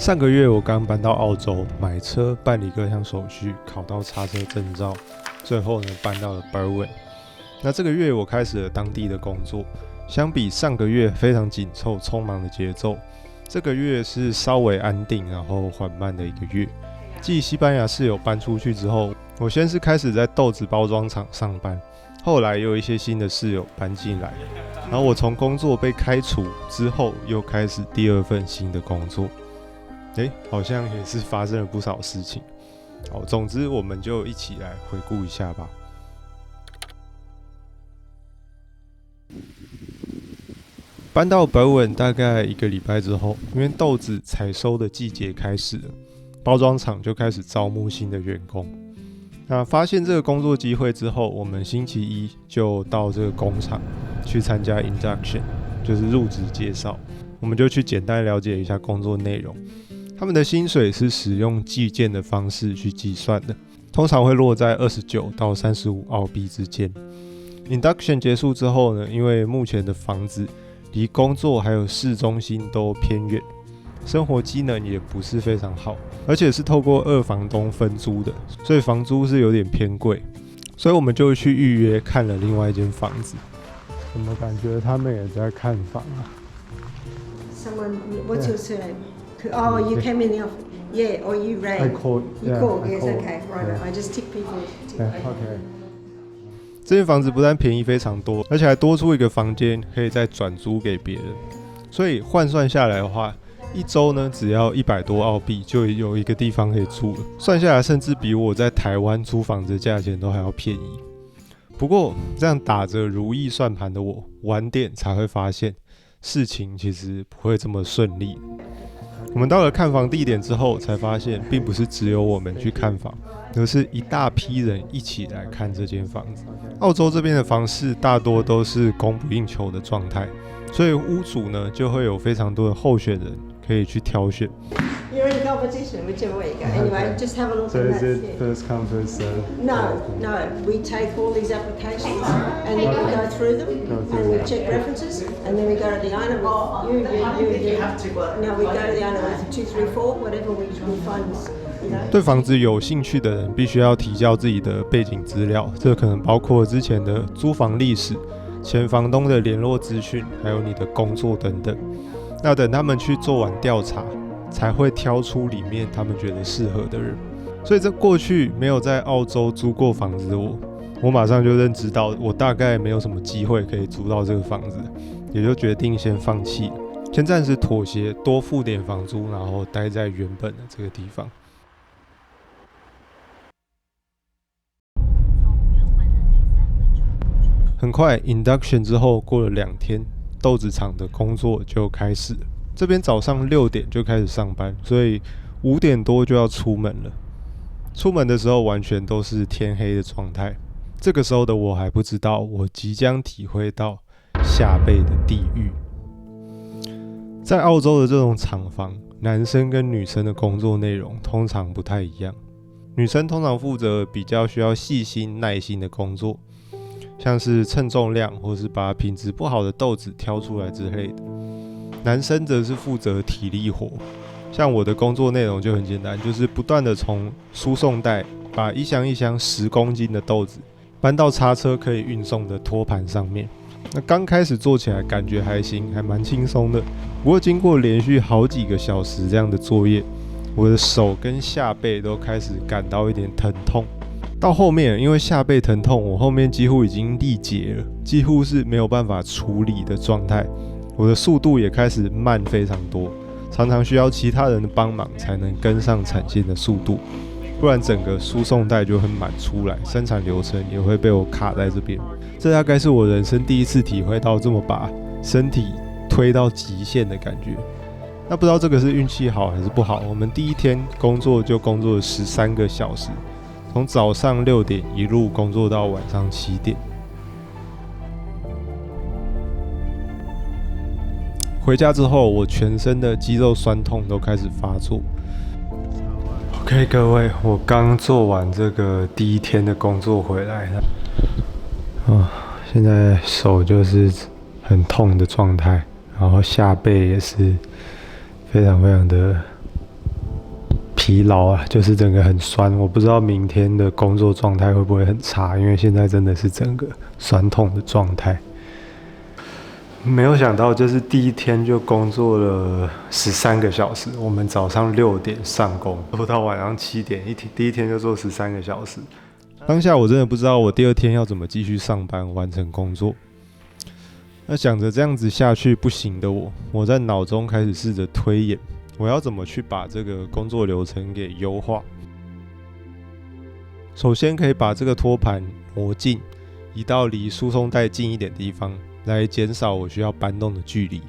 上个月我刚搬到澳洲，买车办理各项手续，考到叉车证照，最后呢搬到了 Berwyn。那这个月我开始了当地的工作，相比上个月非常紧凑匆忙的节奏，这个月是稍微安定然后缓慢的一个月。继西班牙室友搬出去之后，我先是开始在豆子包装厂上班，后来又有一些新的室友搬进来，然后我从工作被开除之后，又开始第二份新的工作。好像也是发生了不少事情。总之我们就一起来回顾一下吧。搬到Berwyn大概1个礼拜之后，因为豆子采收的季节开始了，包装厂就开始招募新的员工。那发现这个工作机会之后，我们星期一就到这个工厂去参加 induction， 就是入职介绍。我们就去简单了解一下工作内容。他们的薪水是使用计件的方式去计算的，通常会落在29到35澳币之间。Induction 结束之后呢，因为目前的房子离工作还有市中心都偏远，生活机能也不是非常好，而且是透过2房东分租的，所以房租是有点偏贵。所以我们就去预约看了另外一间房子。怎么感觉他们也在看房啊？ Someone, what's your surname?Oh, you came in the office. Yeah, or you rang. I called. You yeah, called. I Yes, called. okay. Right. Yeah. I just tick people. Okay. 这间房子不但便宜非常多，而且还多出一个房间可以再转租给别人，所以换算下来的话，一周呢只要100多澳币就有一个地方可以住了。算下来，甚至比我在台湾租房子的价钱都还要便宜。不过这样打着如意算盘的我，晚点才会发现事情其实不会这么顺利。我们到了看房地点之后，才发现并不是只有我们去看房，而是一大批人一起来看这间房子。澳洲这边的房市大多都是供不应求的状态，所以屋主呢就会有非常多的候选人可以去挑选。You're in competition, whichever way you go. Anyway, just have a look So at is that. it first come first serve? No. We take all these applications and then we go through them and we check references and then we go to the owner with you. No, we go to the owner with 2, 3, 4, whatever we find. 对房子有兴趣的人必须要提交自己的背景资料，这可能包括之前的租房历史、前房东的联络资讯，还有你的工作等等。那等他们去做完调查，才会挑出里面他们觉得适合的人。所以这过去没有在澳洲租过房子的我马上就认知到我大概没有什么机会可以租到这个房子，也就决定先放弃，先暂时妥协，多付点房租，然后待在原本的这个地方。很快 induction 之后，过了2天，豆子厂的工作就开始了。这边早上6点就开始上班，所以5点多就要出门了。出门的时候完全都是天黑的状态。这个时候的我还不知道，我即将体会到下辈的地狱。在澳洲的这种厂房，男生跟女生的工作内容通常不太一样。女生通常负责比较需要细心耐心的工作，像是称重量或是把品质不好的豆子挑出来之类的。男生则是负责体力活，像我的工作内容就很简单，就是不断的从输送带把一箱一箱10公斤的豆子搬到叉车可以运送的托盘上面。那刚开始做起来感觉还行，还蛮轻松的。不过经过连续好几个小时这样的作业，我的手跟下背都开始感到一点疼痛。到后面因为下背疼痛，我后面几乎已经力竭了，几乎是没有办法处理的状态。我的速度也开始慢非常多，常常需要其他人的帮忙才能跟上产线的速度，不然整个输送带就很满出来，生产流程也会被我卡在这边。这大概是我人生第一次体会到这么把身体推到极限的感觉。那不知道这个是运气好还是不好，我们第一天工作就工作了13个小时，从早上6点一路工作到晚上7点。回家之后，我全身的肌肉酸痛都开始发作。OK， 各位，我刚做完这个第一天的工作回来了，现在手就是很痛的状态，然后下背也是非常非常的疲劳啊，就是整个很酸。我不知道明天的工作状态会不会很差，因为现在真的是整个酸痛的状态。没有想到，就是第一天就工作了13个小时。我们早上6点上工，做到晚上7点，第一天就做13个小时。当下我真的不知道我第二天要怎么继续上班完成工作。那想着这样子下去不行的我在脑中开始试着推演，我要怎么去把这个工作流程给优化。首先可以把这个托盘挪近，移到离输送带近一点的地方，来减少我需要搬动的距离。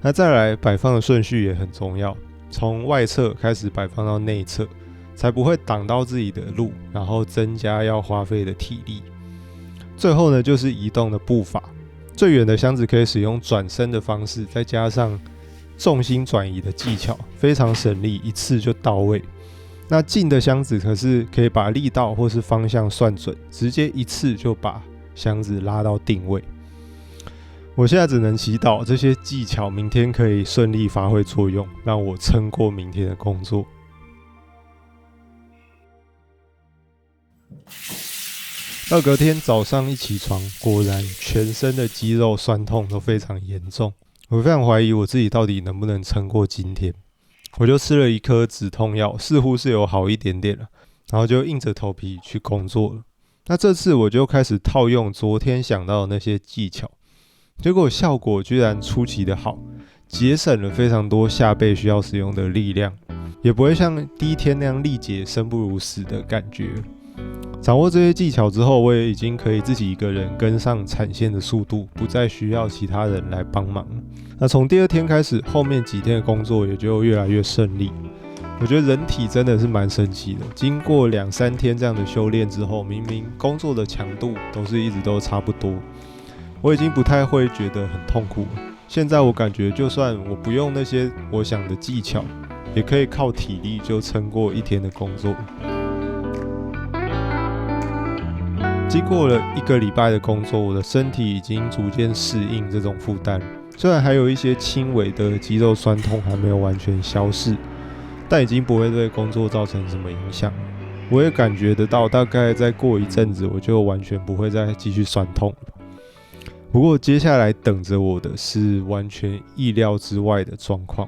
那再来摆放的顺序也很重要，从外侧开始摆放到内侧，才不会挡到自己的路，然后增加要花费的体力。最后呢，就是移动的步伐。最远的箱子可以使用转身的方式，再加上重心转移的技巧，非常省力，一次就到位。那近的箱子可是可以把力道或是方向算准，直接一次就把箱子拉到定位。我现在只能祈祷这些技巧明天可以顺利发挥作用，让我撑过明天的工作。到隔天早上一起床，果然全身的肌肉酸痛都非常严重。我非常怀疑我自己到底能不能撑过今天。我就吃了一颗止痛药，似乎是有好一点点了，然后就硬着头皮去工作了。那这次我就开始套用昨天想到的那些技巧，结果效果居然出奇的好，节省了非常多下背需要使用的力量，也不会像第一天那样力竭生不如死的感觉。掌握这些技巧之后，我也已经可以自己一个人跟上产线的速度，不再需要其他人来帮忙。那从第二天开始，后面几天的工作也就越来越顺利。我觉得人体真的是蛮神奇的，经过2-3天这样的修炼之后，明明工作的强度一直都差不多，我已经不太会觉得很痛苦了。现在我感觉，就算我不用那些我想的技巧，也可以靠体力就撑过一天的工作。经过了1个礼拜的工作，我的身体已经逐渐适应这种负担。虽然还有一些轻微的肌肉酸痛还没有完全消逝，但已经不会对工作造成什么影响。我也感觉得到，大概再过一阵子，我就完全不会再继续酸痛了。不过接下来等着我的是完全意料之外的状况。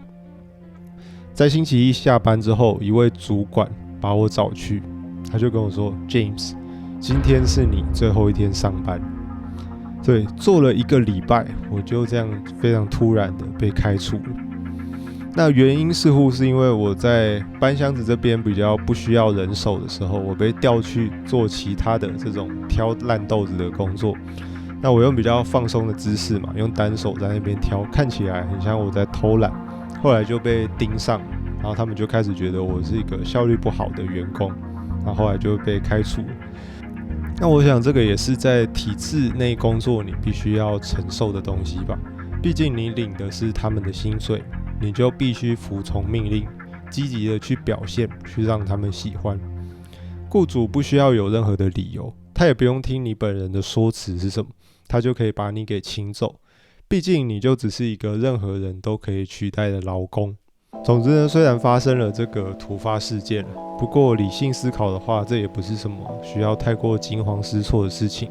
在星期一下班之后，一位主管把我找去，他就跟我说 ：“James， 今天是你最后一天上班。”对，做了1个礼拜，我就这样非常突然的被开除了。那原因似乎是因为我在搬箱子这边比较不需要人手的时候，我被调去做其他的这种挑烂豆子的工作。那我用比较放松的姿势嘛，用单手在那边挑，看起来很像我在偷懒。后来就被盯上，然后他们就开始觉得我是一个效率不好的员工，然后后来就被开除了。那我想这个也是在体制内工作你必须要承受的东西吧，毕竟你领的是他们的薪水，你就必须服从命令，积极的去表现，去让他们喜欢。雇主不需要有任何的理由，他也不用听你本人的说辞是什么，他就可以把你给请走。毕竟你就只是一个任何人都可以取代的劳工。总之呢，虽然发生了这个突发事件了，不过理性思考的话，这也不是什么需要太过惊慌失措的事情。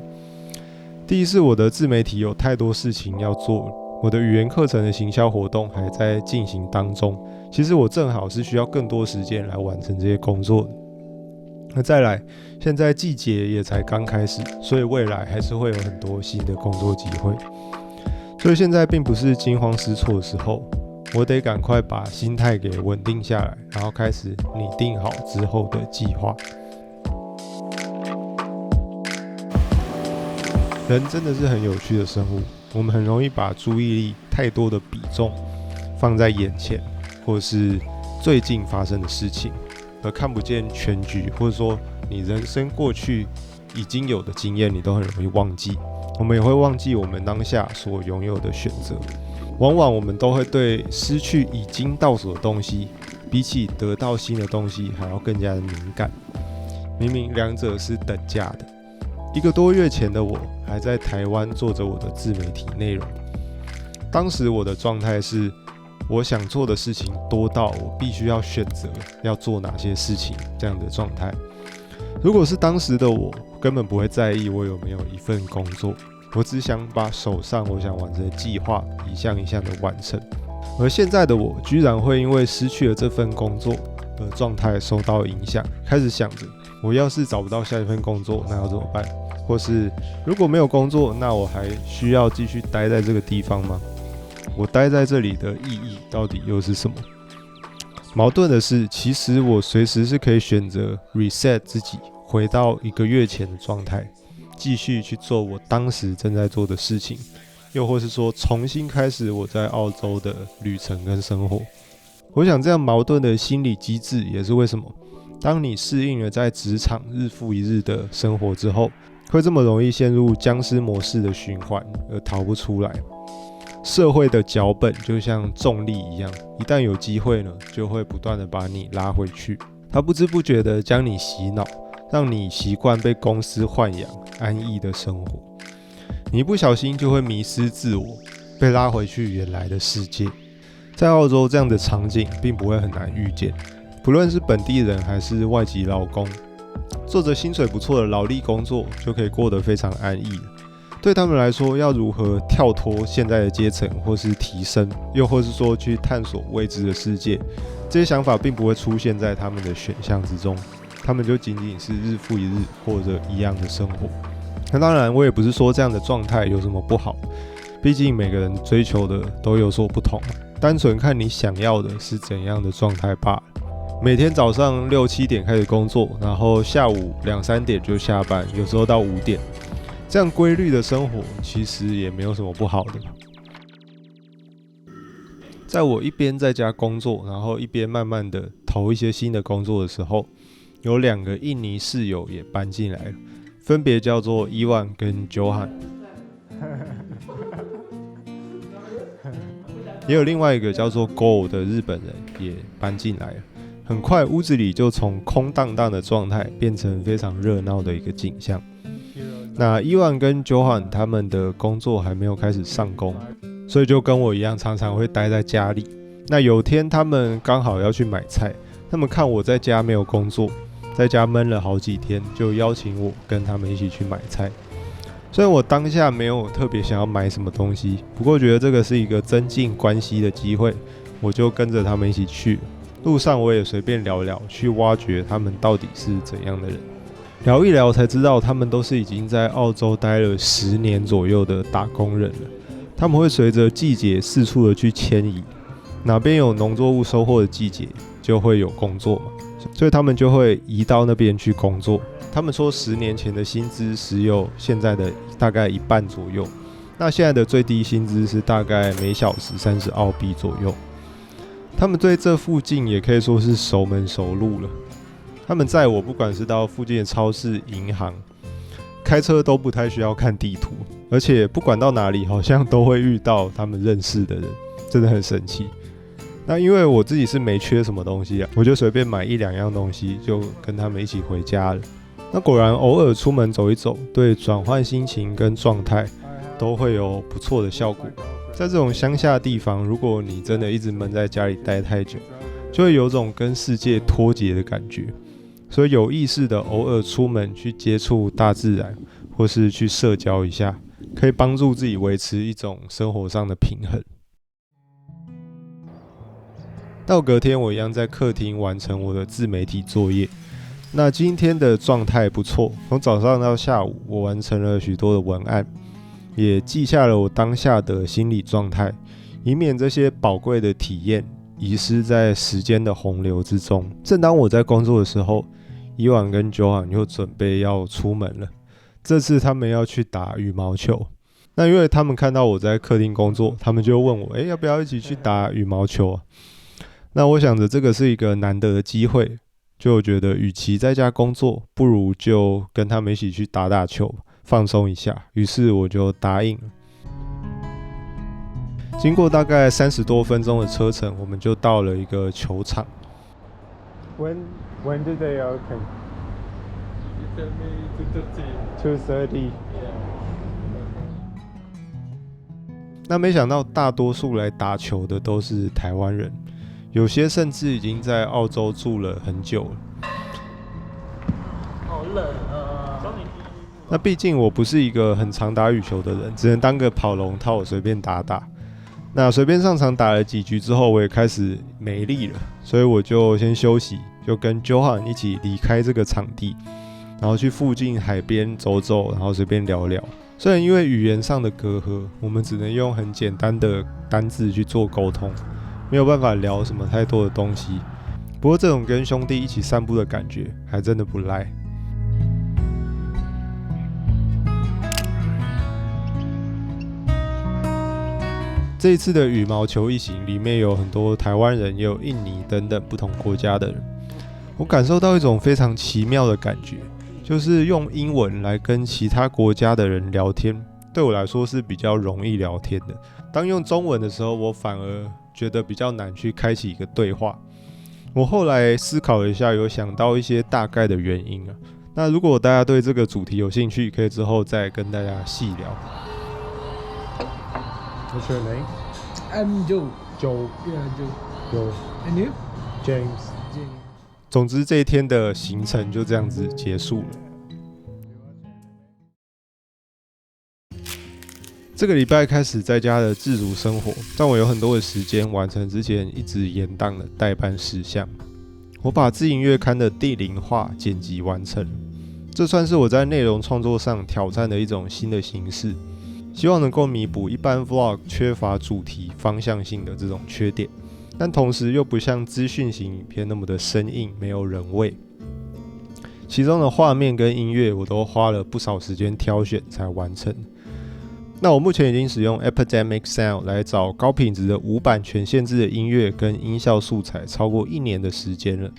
第一是我的自媒体有太多事情要做了，我的语言课程的行销活动还在进行当中，其实我正好是需要更多时间来完成这些工作的。那再来，现在季节也才刚开始，所以未来还是会有很多新的工作机会，所以现在并不是惊慌失措的时候。我得赶快把心态给稳定下来，然后开始拟定好之后的计划。人真的是很有趣的生物，我们很容易把注意力太多的比重放在眼前，或是最近发生的事情，而看不见全局，或者说你人生过去已经有的经验，你都很容易忘记。我们也会忘记我们当下所拥有的选择。往往我们都会对失去已经到手的东西，比起得到新的东西还要更加的敏感。明明两者是等价的。1个多月前的我还在台湾做着我的自媒体内容，当时我的状态是我想做的事情多到我必须要选择要做哪些事情这样的状态。如果是当时的我，根本不会在意我有没有一份工作，我只想把手上我想完成的计划一项一项的完成。而现在的我居然会因为失去了这份工作的状态受到影响，开始想着我要是找不到下一份工作，那要怎么办？或是如果没有工作，那我还需要继续待在这个地方吗？我待在这里的意义到底又是什么？矛盾的是，其实我随时是可以选择 reset 自己，回到1个月前的状态，继续去做我当时正在做的事情，又或是说重新开始我在澳洲的旅程跟生活。我想这样矛盾的心理机制也是为什么当你适应了在职场日复一日的生活之后，会这么容易陷入僵尸模式的循环而逃不出来。社会的脚本就像重力一样，一旦有机会呢，就会不断的把你拉回去。它不知不觉的将你洗脑，让你习惯被公司豢养安逸的生活。你一不小心就会迷失自我，被拉回去原来的世界。在澳洲这样的场景并不会很难遇见，不论是本地人还是外籍劳工，做着薪水不错的劳力工作就可以过得非常安逸了。对他们来说，要如何跳脱现在的阶层，或是提升，又或是说去探索未知的世界，这些想法并不会出现在他们的选项之中。他们就仅仅是日复一日过着一样的生活。那当然，我也不是说这样的状态有什么不好，毕竟每个人追求的都有所不同，单纯看你想要的是怎样的状态罢了。每天早上6、7点开始工作，然后下午2、3点就下班，有时候到5点。这样规律的生活其实也没有什么不好的。在我一边在家工作，然后一边慢慢的投一些新的工作的时候，有2个印尼室友也搬进来了，分别叫做伊万跟 Johan。也有另外一个叫做 Go 的日本人也搬进来了。很快屋子里就从空荡荡的状态变成非常热闹的一个景象。那伊万跟 Johan 他们的工作还没有开始上工，所以就跟我一样常常会待在家里。那有天他们刚好要去买菜，他们看我在家没有工作，在家闷了好几天，就邀请我跟他们一起去买菜。虽然我当下没有特别想要买什么东西，不过觉得这个是一个增进关系的机会，我就跟着他们一起去了。路上我也随便聊聊，去挖掘他们到底是怎样的人。聊一聊才知道，他们都是已经在澳洲待了10年左右的打工人了。他们会随着季节四处的去迁移，哪边有农作物收获的季节，就会有工作嘛，所以他们就会移到那边去工作。他们说10年前的薪资只有现在的大概1半左右，那现在的最低薪资是大概每小时30澳币左右。他们对这附近也可以说是熟门熟路了。他们载我不管是到附近的超市、银行，开车都不太需要看地图，而且不管到哪里好像都会遇到他们认识的人，真的很神奇。那因为我自己是没缺什么东西啊，我就随便买1、2样东西就跟他们一起回家了。那果然偶尔出门走一走，对转换心情跟状态都会有不错的效果。在这种乡下地方，如果你真的一直闷在家里待太久，就会有种跟世界脱节的感觉。所以有意识的偶尔出门去接触大自然，或是去社交一下，可以帮助自己维持一种生活上的平衡。到隔天，我一样在客厅完成我的自媒体作业。那今天的状态不错，从早上到下午，我完成了许多的文案，也记下了我当下的心理状态，以免这些宝贵的体验遗失在时间的洪流之中。正当我在工作的时候，伊万跟 Johan 又准备要出门了。这次他们要去打羽毛球。那因为他们看到我在客厅工作，他们就问我，要不要一起去打羽毛球啊？那我想着这个是一个难得的机会，就觉得与其在家工作，不如就跟他们一起去打打球，放松一下。于是我就答应了。经过大概30多分钟的车程，我们就到了一个球场。When did they open? You tell me 2:30. 2:30. 那没想到大多数来打球的都是台湾人，有些甚至已经在澳洲住了很久了。好冷啊！那毕竟我不是一个很常打羽球的人，只能当个跑龙套，随便打打。那随便上场打了几局之后，我也开始没力了，所以我就先休息，就跟 Johan 一起离开这个场地，然后去附近海边走走，然后随便聊聊。虽然因为语言上的隔阂，我们只能用很简单的单字去做沟通，没有办法聊什么太多的东西。不过这种跟兄弟一起散步的感觉，还真的不赖。这一次的羽毛球一行里面有很多台湾人，也有印尼等等不同国家的人。我感受到一种非常奇妙的感觉，就是用英文来跟其他国家的人聊天，对我来说是比较容易聊天的。当用中文的时候，我反而觉得比较难去开启一个对话。我后来思考一下，有想到一些大概的原因啊。那如果大家对这个主题有兴趣，可以之后再跟大家细聊。What's your name? I'm Joe. Joe. Yeah, Joe. Joe. And you? James. James. 总之这一天的行程就这样子结束了。这个礼拜开始在家的自主生活，但我有很多的时间完成之前一直延宕的待办事项。我把自营月刊的第0话剪辑完成，这算是我在内容创作上挑战的一种新的形式。希望能够弥补一般 vlog 缺乏主题方向性的这种缺点，但同时又不像资讯型影片那么的生硬，没有人味。其中的画面跟音乐我都花了不少时间挑选才完成。那我目前已经使用 Epidemic Sound 来找高品质的无版权限制的音乐跟音效素材超过1年的时间了，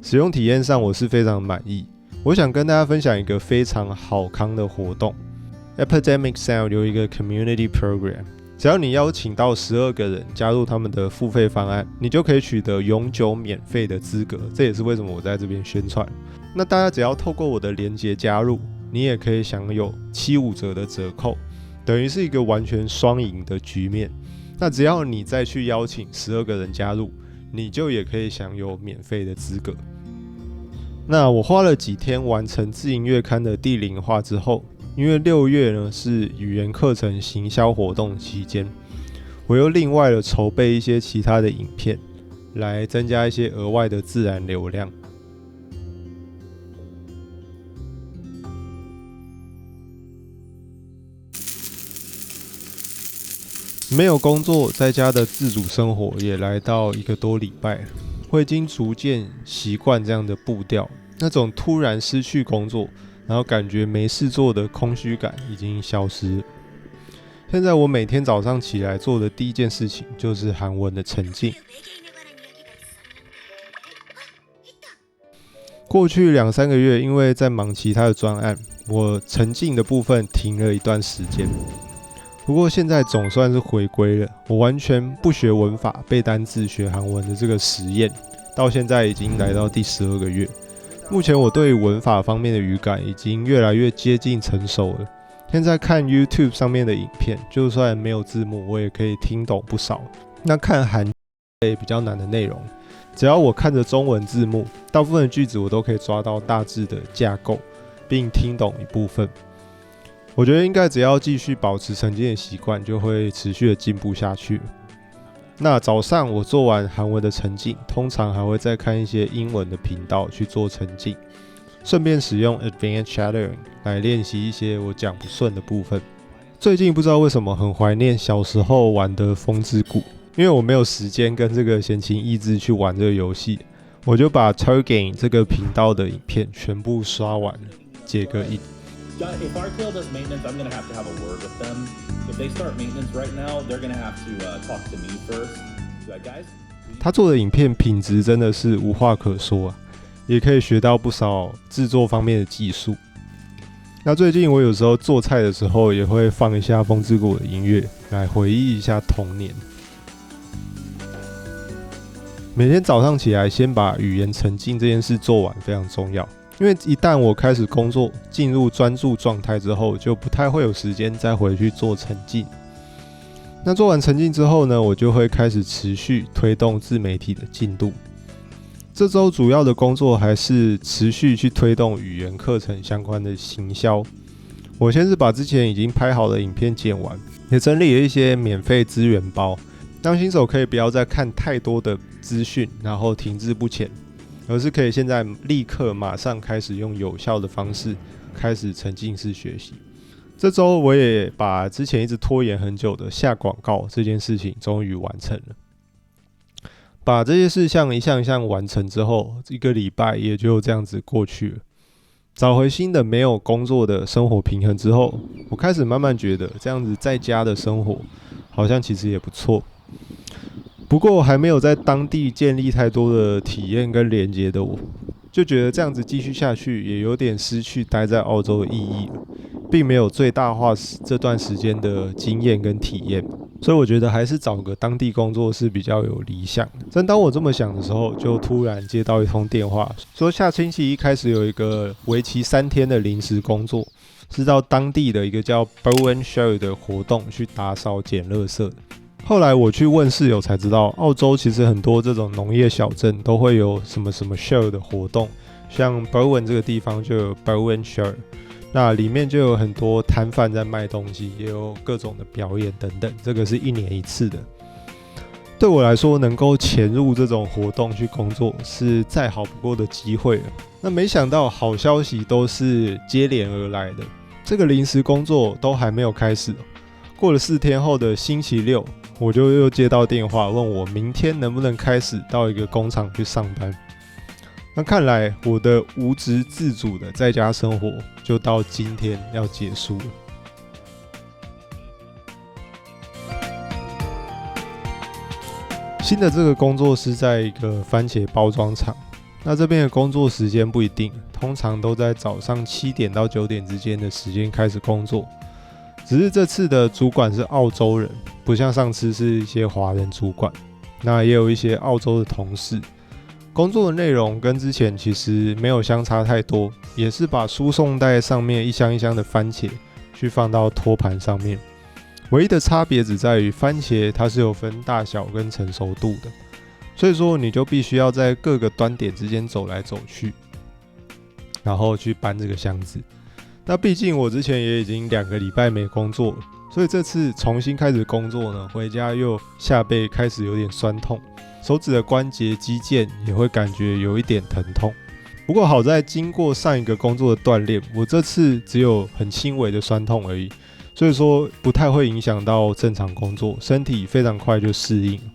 使用体验上我是非常满意。我想跟大家分享一个非常好康的活动。Epidemic Sound 有一个 Community Program， 只要你邀请到12个人加入他们的付费方案，你就可以取得永久免费的资格。这也是为什么我在这边宣传。那大家只要透过我的连结加入，你也可以享有75折的折扣，等于是一个完全双赢的局面。那只要你再去邀请12个人加入，你就也可以享有免费的资格。那我花了几天完成自营月刊的第0话之后，因为6月呢是语言课程行销活动期间，我又另外的筹备一些其他的影片，来增加一些额外的自然流量。没有工作，在家的自主生活也来到1个多礼拜了，我已经逐渐习惯这样的步调，那种突然失去工作，然后感觉没事做的空虚感已经消失了。现在我每天早上起来做的第一件事情就是韩文的沉浸。过去2-3个月，因为在忙其他的专案，我沉浸的部分停了一段时间。不过现在总算是回归了，我完全不学文法、背单字、学韩文的这个实验，到现在已经来到第12个月。目前我对文法方面的语感已经越来越接近成熟了。现在看 YouTube 上面的影片，就算没有字幕，我也可以听懂不少。那看韩类比较难的内容，只要我看着中文字幕，大部分的句子我都可以抓到大致的架构，并听懂一部分。我觉得应该只要继续保持沉浸的习惯，就会持续的进步下去。那早上我做完韩文的沉浸，通常还会再看一些英文的频道去做沉浸，顺便使用 Advanced Shadowing 来练习一些我讲不顺的部分。最近不知道为什么很怀念小时候玩的风之谷，因为我没有时间跟这个闲情逸致去玩这个游戏，我就把 Turgain 这个频道的影片全部刷完了，解个瘾。If RTL does maintenance, I'm going to have a word with them. If they start maintenance right now, they're going to have to talk to me first. Guys? 他做的影片品质真的是无话可说啊，也可以学到不少制作方面的技术。那最近我有时候做菜的时候，也会放一下风之谷的音乐，来回忆一下童年。每天早上起来，先把语言沉浸这件事做完非常重要。因为一旦我开始工作，进入专注状态之后，就不太会有时间再回去做沉浸。那做完沉浸之后呢，我就会开始持续推动自媒体的进度。这周主要的工作还是持续去推动语言课程相关的行销。我先是把之前已经拍好的影片剪完，也整理了一些免费资源包，让新手可以不要再看太多的资讯，然后停滞不前，而是可以现在立刻马上开始用有效的方式开始沉浸式学习。这周我也把之前一直拖延很久的下广告这件事情终于完成了。把这些事项一项一项完成之后，1个礼拜也就这样子过去了。找回新的没有工作的生活平衡之后，我开始慢慢觉得这样子在家的生活好像其实也不错。不过还没有在当地建立太多的体验跟连结的我，就觉得这样子继续下去也有点失去待在澳洲的意义了，并没有最大化这段时间的经验跟体验，所以我觉得还是找个当地工作是比较有理想的。正当我这么想的时候，就突然接到一通电话，说下星期一开始有一个为期3天的临时工作，是到当地的一个叫 Bowen Shell 的活动去打扫捡垃圾的。后来我去问室友才知道，澳洲其实很多这种农业小镇都会有什么 Shell 的活动，像 Bowen 这个地方就有 Bowen Shell， 那里面就有很多摊贩在卖东西，也有各种的表演等等，这个是1年1次的。对我来说，能够潜入这种活动去工作是再好不过的机会了。那没想到好消息都是接连而来的，这个临时工作都还没有开始，过了4天后的星期六，我就又接到电话问我明天能不能开始到一个工厂去上班。那看来我的无职自主的在家生活就到今天要结束了。新的这个工作是在一个番茄包装厂，那这边的工作时间不一定，通常都在早上7点到9点之间的时间开始工作。只是这次的主管是澳洲人，不像上次是一些华人主管，那也有一些澳洲的同事。工作的内容跟之前其实没有相差太多，也是把输送带上面一箱一箱的番茄去放到托盘上面。唯一的差别只在于番茄它是有分大小跟成熟度的，所以说你就必须要在各个端点之间走来走去，然后去搬这个箱子。那毕竟我之前也已经2个礼拜没工作了，所以这次重新开始工作呢，回家又下背开始有点酸痛，手指的关节肌腱也会感觉有一点疼痛。不过好在经过上一个工作的锻炼，我这次只有很轻微的酸痛而已，所以说不太会影响到正常工作，身体非常快就适应了。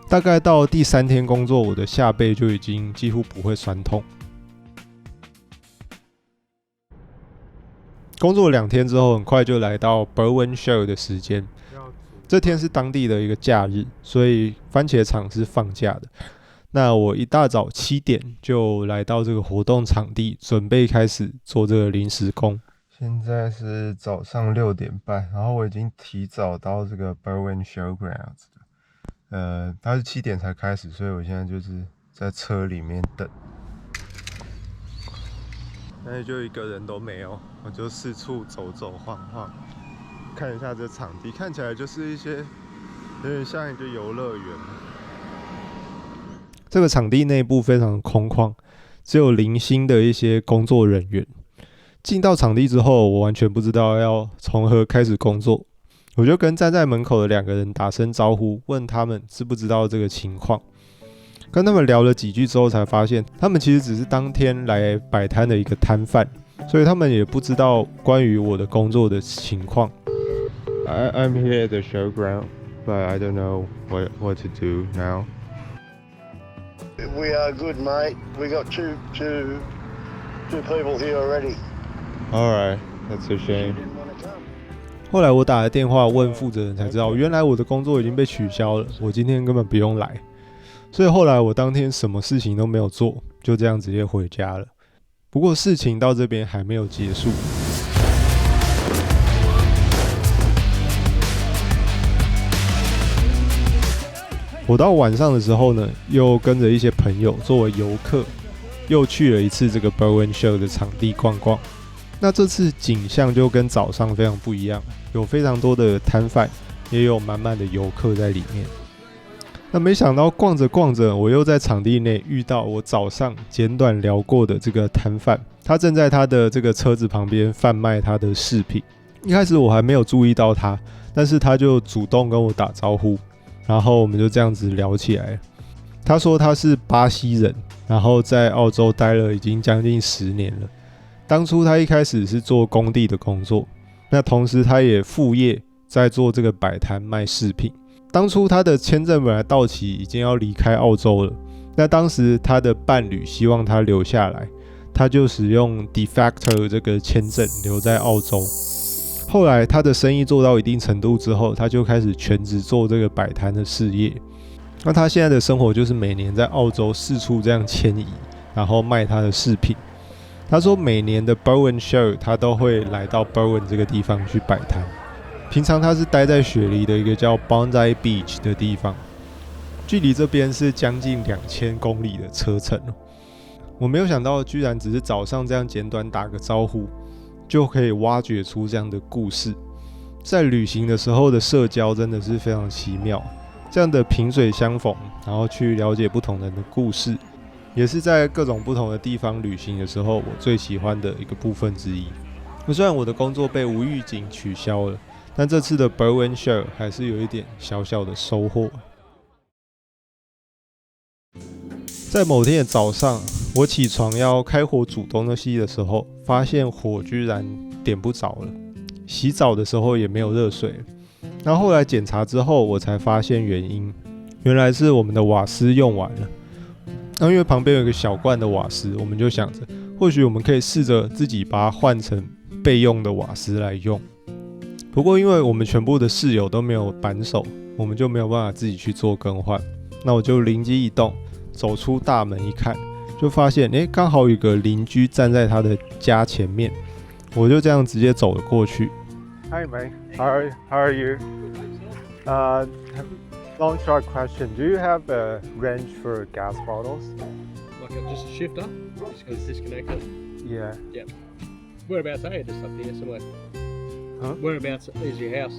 大概到第3天工作，我的下背就已经几乎不会酸痛。工作2天之后，很快就来到 Bowen Shell 的时间。这天是当地的一个假日，所以番茄厂是放假的。那我一大早7点就来到这个活动场地，准备开始做这个临时工。现在是早上6点半，然后我已经提早到这个 Bowen Showgrounds 了。它是7点才开始，所以我现在就是在车里面等。那里就一个人都没有，我就四处走走晃晃，看一下这场地，看起来就是一些有点像一个游乐园。这个场地内部非常空旷，只有零星的一些工作人员。进到场地之后，我完全不知道要从何开始工作，我就跟站在门口的2个人打声招呼，问他们知不知道这个情况。跟他们聊了几句之后，才发现他们其实只是当天来摆摊的一个摊贩，所以他们也不知道关于我的工作的情况。I'm here at the showground, but I don't know what to do now. We are good, mate. We got two people here already. Alright, that's a shame. 后来我打了电话问负责人，才知道原来我的工作已经被取消了，我今天根本不用来。所以后来我当天什么事情都没有做，就这样直接回家了。不过事情到这边还没有结束。我到晚上的时候呢，又跟着一些朋友作为游客，又去了一次这个 Bowen Shell 的场地逛逛。那这次景象就跟早上非常不一样，有非常多的摊贩，也有满满的游客在里面。那没想到逛着逛着，我又在场地内遇到我早上简短聊过的这个摊贩，他正在他的这个车子旁边贩卖他的饰品。一开始我还没有注意到他，但是他就主动跟我打招呼，然后我们就这样子聊起来了。他说他是巴西人，然后在澳洲待了已经将近10年了。当初他一开始是做工地的工作，那同时他也副业在做这个摆摊卖饰品。当初他的签证本来到期，已经要离开澳洲了。那当时他的伴侣希望他留下来，他就使用 de facto 这个签证留在澳洲。后来他的生意做到一定程度之后，他就开始全职做这个摆摊的事业。那他现在的生活就是每年在澳洲四处这样迁移，然后卖他的饰品。他说每年的 Bowen Show 他都会来到 Bowen 这个地方去摆摊。平常他是待在雪梨的一个叫 Bondi Beach 的地方，距离这边是将近2000公里的车程。我没有想到居然只是早上这样简短打个招呼，就可以挖掘出这样的故事。在旅行的时候的社交真的是非常奇妙，这样的萍水相逢，然后去了解不同人的故事，也是在各种不同的地方旅行的时候我最喜欢的一个部分之一。虽然我的工作被无预警取消了，但这次的 Bowen Show 还是有一点小小的收获。在某天的早上，我起床要开火煮东西的时候，发现火居然点不着了，洗澡的时候也没有热水了。然后后来检查之后，我才发现原因，原来是我们的瓦斯用完了。因为旁边有一个小罐的瓦斯，我们就想着，或许我们可以试着自己把它换成备用的瓦斯来用。不过因为我们全部的室友都没有扳手，我们就没有办法自己去做更换。那我就灵机一动，走出大门一看，就发现刚好有一个邻居站在他的家前面，我就这样直接走了过去。Hi mate, how are you? Long short question. Do you have a range for gas bottles? Like just a shifter? Just because it's disconnected? Yeah. Yep. Whereabouts are you? Just up here somewhere? Huh? Whereabouts is your house?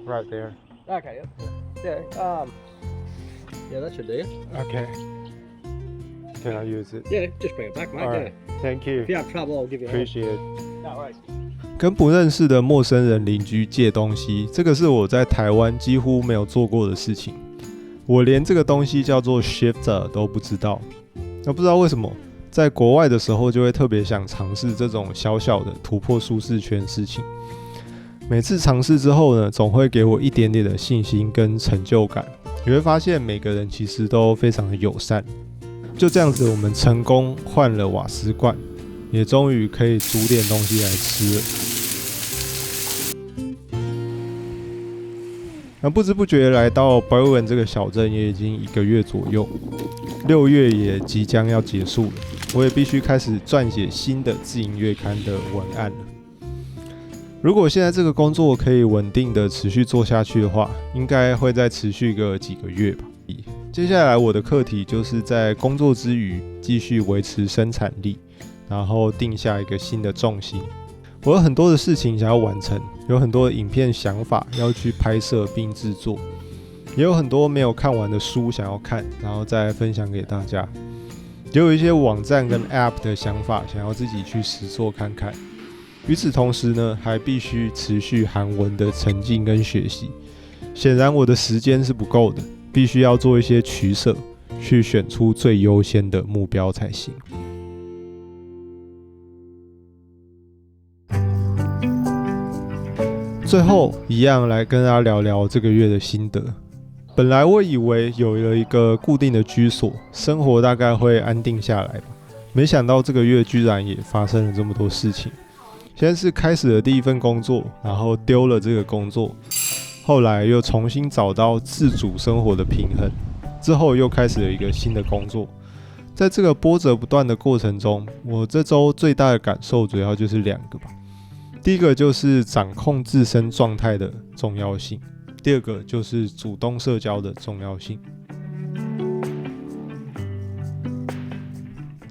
Right there. Okay, yep. Yeah, that should do it. Okay. Can I use it? Yeah, just bring it back, mate. Alright. Thank you. If you have trouble, I'll give you a hand. Appreciate it. No worries. 跟不认识的陌生人邻居借东西，这个是我在台湾几乎没有做过的事情。我连这个东西叫做 shifter 都不知道。那不知道为什么，在国外的时候就会特别想尝试这种小小的突破舒适圈的事情。每次尝试之后呢，总会给我一点点的信心跟成就感。你会发现每个人其实都非常的友善。就这样子，我们成功换了瓦斯罐，也终于可以煮点东西来吃了。那不知不觉来到 Bowen 这个小镇也已经1个月左右，6月也即将要结束了，我也必须开始撰写新的自营月刊的文案了。如果现在这个工作可以稳定的持续做下去的话，应该会再持续个几个月吧。接下来我的课题就是在工作之余继续维持生产力，然后定下一个新的重心。我有很多的事情想要完成，有很多的影片想法要去拍摄并制作，也有很多没有看完的书想要看，然后再分享给大家。也有一些网站跟 App 的想法想要自己去实作看看。与此同时呢，还必须持续韩文的沉浸跟学习。显然我的时间是不够的，必须要做一些取舍，去选出最优先的目标才行。最后一样来跟大家聊聊这个月的心得。本来我以为有了一个固定的居所，生活大概会安定下来吧，没想到这个月居然也发生了这么多事情。先是开始了第一份工作，然后丢了这个工作，后来又重新找到自主生活的平衡，之后又开始了一个新的工作。在这个波折不断的过程中，我这周最大的感受主要就是2个吧。第一个就是掌控自身状态的重要性，第二个就是主动社交的重要性。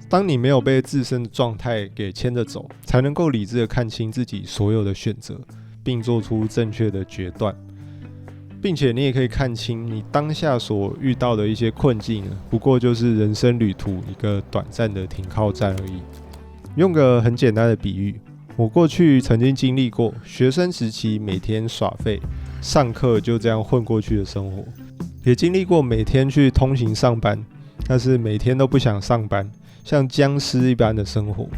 当你没有被自身的状态给牵着走，才能够理智的看清自己所有的选择，并做出正确的决断。并且你也可以看清你当下所遇到的一些困境不过就是人生旅途一个短暂的停靠站而已。用个很简单的比喻，我过去曾经经历过学生时期每天耍废、上课就这样混过去的生活，也经历过每天去通勤上班，但是每天都不想上班，像僵尸一般的生活。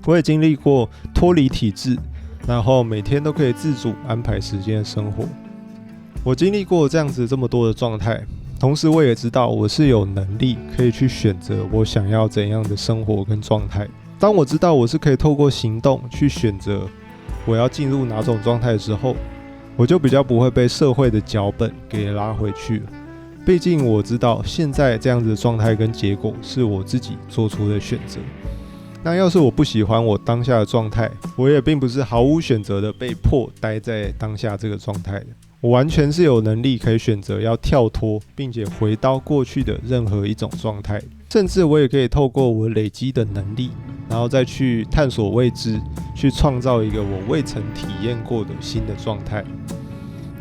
我也经历过脱离体制，然后每天都可以自主安排时间的生活。我经历过这样子这么多的状态，同时我也知道我是有能力可以去选择我想要怎样的生活跟状态。当我知道我是可以透过行动去选择我要进入哪种状态的时候，我就比较不会被社会的脚本给拉回去了。毕竟我知道现在这样子的状态跟结果是我自己做出的选择。那要是我不喜欢我当下的状态，我也并不是毫无选择的被迫待在当下这个状态的。我完全是有能力可以选择要跳脱，并且回到过去的任何一种状态，甚至我也可以透过我累积的能力，然后再去探索未知，去创造一个我未曾体验过的新的状态。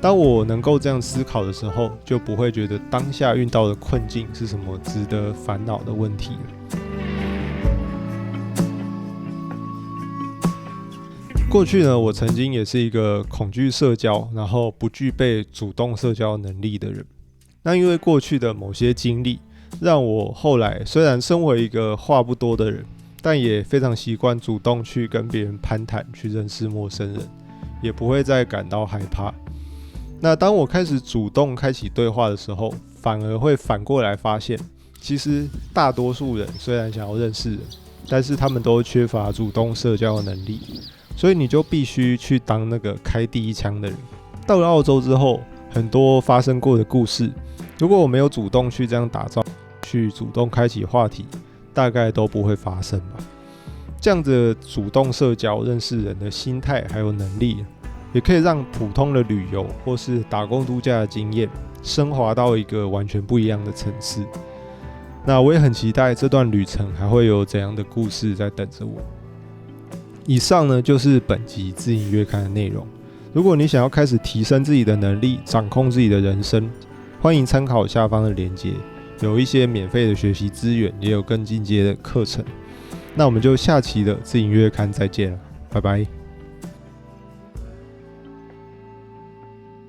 当我能够这样思考的时候，就不会觉得当下遇到的困境是什么值得烦恼的问题了。过去呢，我曾经也是一个恐惧社交，然后不具备主动社交能力的人。那因为过去的某些经历，让我后来虽然身为一个话不多的人，但也非常习惯主动去跟别人攀谈，去认识陌生人，也不会再感到害怕。那当我开始主动开启对话的时候，反而会反过来发现，其实大多数人虽然想要认识人，但是他们都缺乏主动社交的能力。所以你就必须去当那个开第一枪的人。到了澳洲之后，很多发生过的故事，如果我没有主动去这样打造，去主动开启话题，大概都不会发生吧。这样子的主动社交、认识人的心态还有能力，也可以让普通的旅游或是打工度假的经验升华到一个完全不一样的层次。那我也很期待这段旅程还会有怎样的故事在等着我。以上呢就是本集自营月刊的内容。如果你想要开始提升自己的能力，掌控自己的人生，欢迎参考下方的连结，有一些免费的学习资源，也有更进阶的课程。那我们就下期的自营月刊再见了，拜拜。